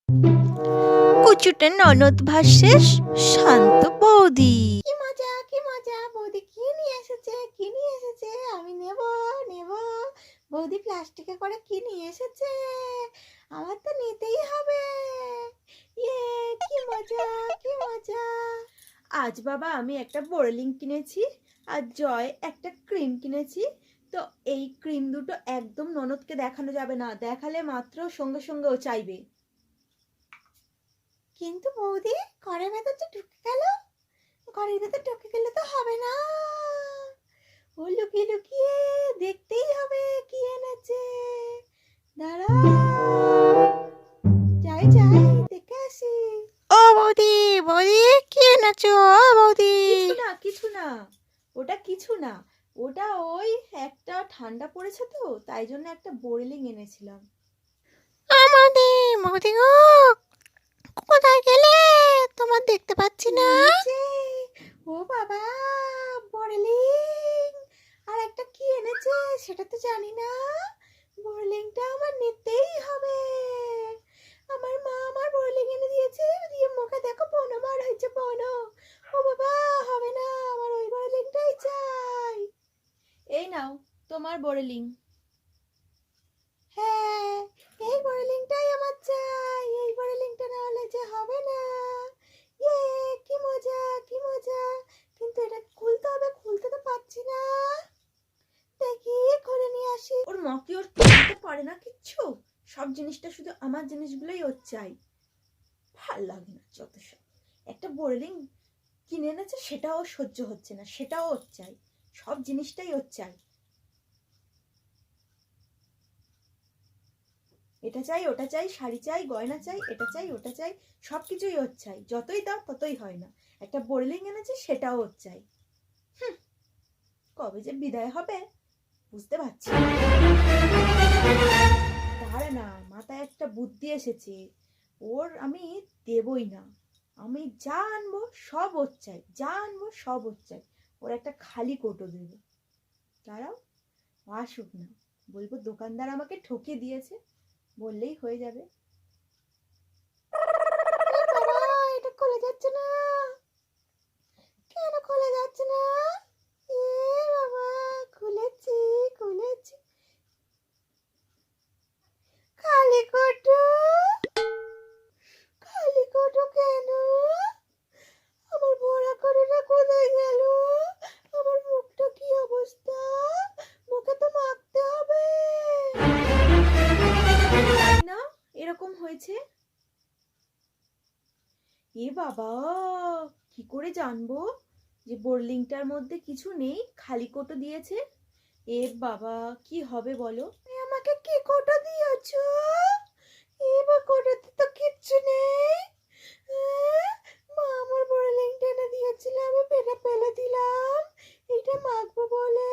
কুচুটে ননদ ভার্সেস শান্ত বৌদি। কি মজা কি মজা, বৌদি কি নিয়ে এসেছে কি নিয়ে এসেছে, আমি নেব নেব। বৌদি প্লাস্টিকে করে কি নিয়ে এসেছে, আমার তো নিতেই হবে। ইয়ে, কি মজা কি মজা। আজ বাবা আমি একটা বোরলিং কিনেছি আর জয় একটা ক্রিম কিনেছি। তো এই ক্রিম দুটো একদম ননদকে দেখানো যাবে না, দেখালে মাত্র সঙ্গে সঙ্গে ও চাইবে। কিন্তু বৌদি ঘরের ভেতর তো ঢুকে গেল, ঘরের ভেতর ঢুকে গেলে তো হবে না, ও লুকিয়ে লুকিয়ে দেখতেই হবে কি এনেছে। দাঁড়া, যাই যাই দেখে আসি। ও বৌদি, বৌদি কি এনেছো? ও বৌদি, কিছু না কিছু না, ওটা কিছু না, ওটা ওই একটা ঠান্ডা পড়েছে তো তাই জন্য একটা বোরলিং এনেছিলাম। ও বৌদি, বৌদি গো, কোথায় গেলে? তোমার দেখতে পাচ্ছি না। নিচে। ও বাবা, বড়লিং আর একটা কি এনেছে সেটা তো জানি না। বড়লিংটা আমার নিতেই হবে। আমার মা আমার বড়লিং এনে দিয়েছে, দিয়ে মুখে দেখো বনো বার হয়েছে বনো। ও বাবা, হবে না, আমার ওই বড়লিংটাই চাই। এই নাও তোমার বোরলিং। হ্যাঁ, এই বড়লিংটাই আমার চাই, এই বড়লিংটা না হলে যে হবে না। ইয়ে, কি মজা কি মজা। কিন্তু এটা খুলতে হবে, খুলতে তো পারছি না। দেখি খুলে নিয়ে আসি। ওর মকে ওর কিনতে পারে না কিচ্ছু, সব জিনিসটা শুধু আমার জিনিসগুলোই ওর চাই। ভাল লাগে না যত সব। একটা বোরলিং কিনে এনেছে সেটাও সহ্য হচ্ছে না, সেটাও ওর চাই, সব জিনিসটাই ওর চাই। এটা চাই ওটা চাই, শাড়ি চাই গয়না চাই, এটা চাই ওটা চাই, সব কিছুই ওর চাই, যতই দাও ততই হয় না। একটা বোরলিং এনেছে সেটাও ওর চাই। কবে যে বিদায় হবে বুঝতে পারছি না। দাঁড়া না, মাথায় একটা বুদ্ধি এসেছে, ওর আমি দেবই না। আমি যা আনবো সব ওর চাই, যা আনবো সব ওর চাই। ওর একটা খালি কোটো দেবো। দাঁড়াও, আসুক না, বলবো দোকানদার আমাকে ঠকে দিয়েছে, বললেই হয়ে যাবে। এ বাবা, এটা খুলে যাচ্ছে না, কেন খুলে যাচ্ছে না? এ বাবা, খুলেছি খুলেছি, খালি কোটো, খালি কোটো কেন? আমার ভরা কোটোটা কোথায় গেল? আমার মুখটা কি অবস্থা, মুখে তো মাখতে হবে। না এরকম হয়েছে। এ বাবা, কি করে জানবো যে বোরলিংটার মধ্যে কিছু নেই, খালি কোটো দিয়েছে? এ বাবা, কি হবে বলো। আমাকে কি কোটো দিয়েছো? এবার কোটোতে তো কিচ্ছু নেই। মা আমার বড় লিংটা এনে দিয়েছিল, আমি পেটে ফেলে দিলাম এটা মাখবো বলে।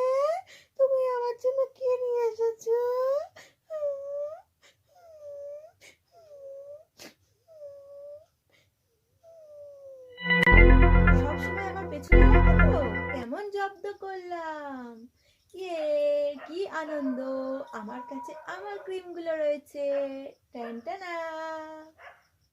তুমি আমার জন্য কি নিয়ে এসেছো? সবসময় আমার পেছনে লাগো তো, কেমন জব্দ করলাম। ইয়ে, কি আনন্দ, আমার কাছে আমার ক্রিমগুলো রয়েছে। টানটানা।